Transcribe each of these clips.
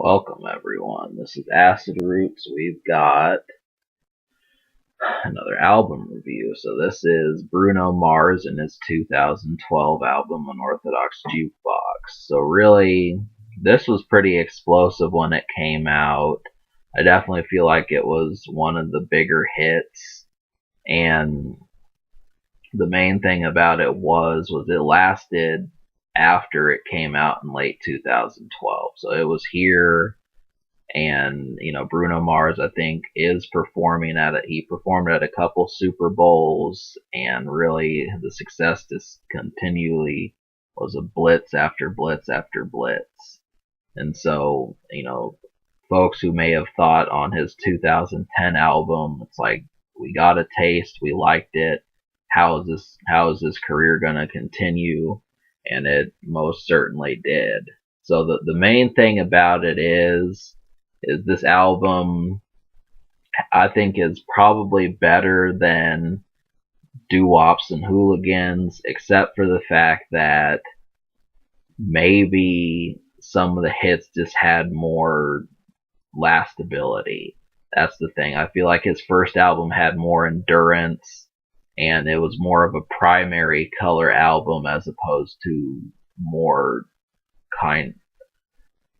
Welcome everyone. This is Acid Roots. We've got another album review. So this is Bruno Mars and his 2012 album Unorthodox Jukebox. So really, this was pretty explosive when it came out. I definitely feel like it was one of the bigger hits, and the main thing about it was it lasted after it came out in late 2012. So it was here, and Bruno Mars, I think, is performing at it. He performed at a couple Super Bowls, and really the success just continually was a blitz after blitz after blitz. And so, folks who may have thought on his 2010 album, it's like, we got a taste, we liked it, how is this career gonna continue? And it most certainly did. So the main thing about it is this album, I think, is probably better than Doo-Wops and Hooligans, except for the fact that maybe some of the hits just had more lastability. That's the thing. I feel like his first album had more endurance, and it was more of a primary color album as opposed to more kind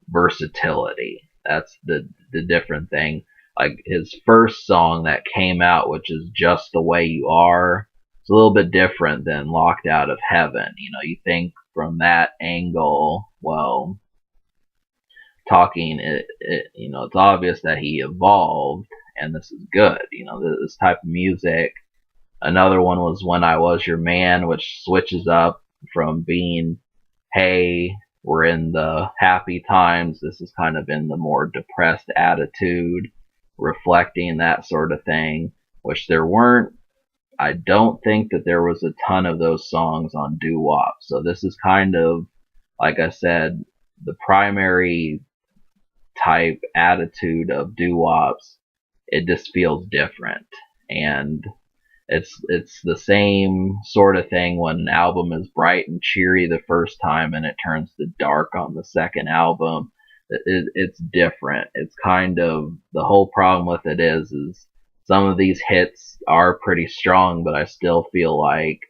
versatility. That's the different thing. Like his first song that came out, which is Just the Way You Are, it's a little bit different than Locked Out of Heaven. You think from that angle, well, talking it's obvious that he evolved, and this is good. This type of music. Another one was When I Was Your Man, which switches up from being, hey, we're in the happy times. This is kind of in the more depressed attitude, reflecting that sort of thing, which there weren't. I don't think that there was a ton of those songs on Doo-Wop. So this is kind of, like I said, the primary type attitude of Doo-Wops. It just feels different. And it's the same sort of thing when an album is bright and cheery the first time and it turns to dark on the second album. It's different. It's kind of, the whole problem with it is some of these hits are pretty strong, but I still feel like,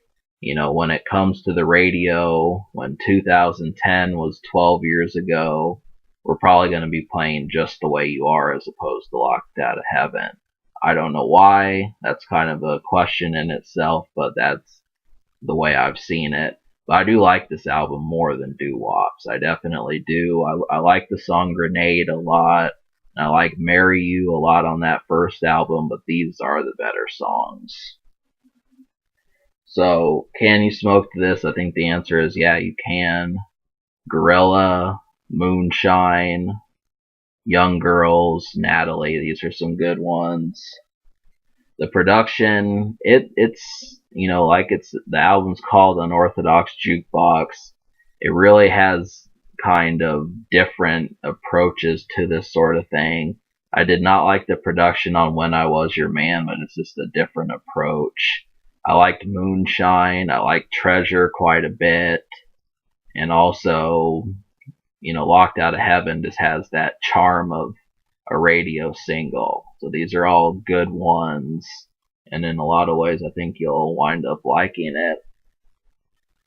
when it comes to the radio, when 2010 was 12 years ago, we're probably going to be playing Just the Way You Are as opposed to Locked Out of Heaven. I don't know why. That's kind of a question in itself, but that's the way I've seen it. But I do like this album more than Doo-Wops. I definitely do. I like the song Grenade a lot. I like Marry You a lot on that first album, but these are the better songs. So, can you smoke to this? I think the answer is yeah, you can. Gorilla, Moonshine, Young Girls, Natalie, these are some good ones. The production, it's like the album's called Unorthodox Jukebox. It really has kind of different approaches to this sort of thing. I did not like the production on When I Was Your Man, but it's just a different approach. I liked Moonshine. I liked Treasure quite a bit. And also, Locked Out of Heaven just has that charm of a radio single. So these are all good ones, and in a lot of ways I think you'll wind up liking it.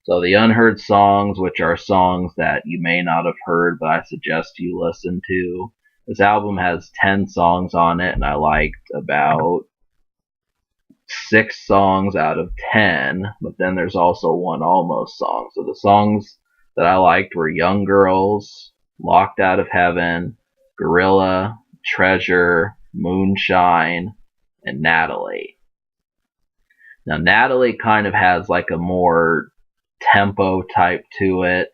So the unheard songs, which are songs that you may not have heard but I suggest you listen to. This album has 10 songs on it, and I liked about 6 songs out of 10, but then there's also one almost song. So the songs that I liked were Young Girls, Locked Out of Heaven, Gorilla, Treasure, Moonshine, and Natalie. Now, Natalie kind of has like a more tempo type to it.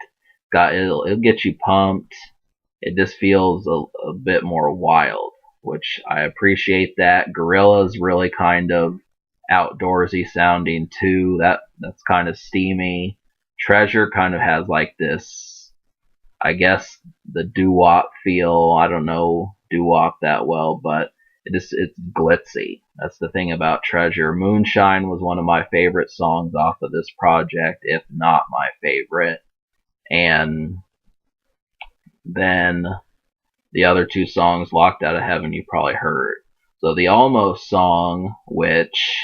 It'll get you pumped. It just feels a bit more wild, which I appreciate that. Gorilla's really kind of outdoorsy sounding too. That's kind of steamy. Treasure kind of has like this, I guess, the doo-wop feel. I don't know doo-wop that well, but it's glitzy. That's the thing about Treasure. Moonshine was one of my favorite songs off of this project, if not my favorite. And then the other two songs, Locked Out of Heaven, you probably heard. So the Almost song, which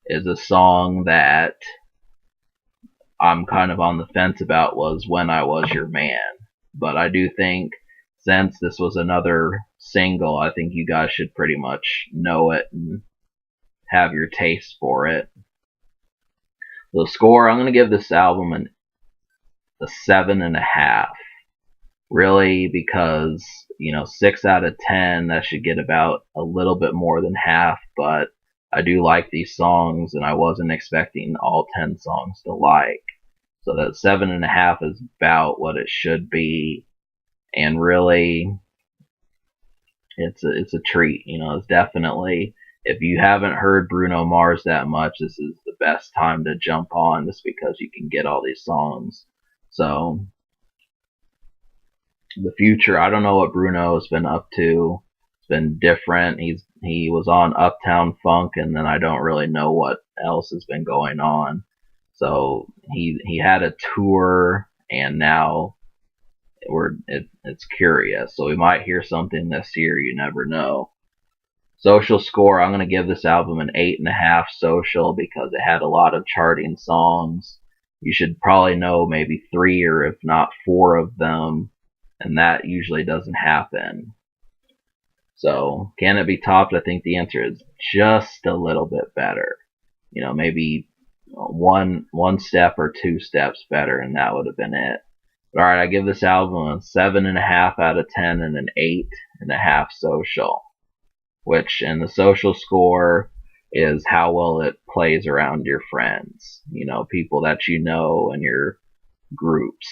is a song that I'm kind of on the fence about, was When I Was Your Man. But I do think, since this was another single, I think you guys should pretty much know it and have your taste for it. The score, I'm going to give this album a 7.5. Really, because, 6 out of 10, that should get about a little bit more than half, but I do like these songs, and I wasn't expecting all 10 songs to like. So that 7.5 is about what it should be, and really, it's a treat. It's definitely, if you haven't heard Bruno Mars that much, this is the best time to jump on, just because you can get all these songs. So the future, I don't know what Bruno has been up to. It's been different. He was on Uptown Funk, and then I don't really know what else has been going on. So he had a tour, and now it's curious. So we might hear something this year. You never know. Social score, I'm gonna give this album an 8.5 social, because it had a lot of charting songs. You should probably know maybe 3 or if not 4 of them, and that usually doesn't happen. So can it be topped? I think the answer is just a little bit better. Maybe one step or 2 steps better, and that would have been it. But all right, I give this album a 7.5 out of 10 and an 8.5 social, which in the social score is how well it plays around your friends, people that you know in your groups.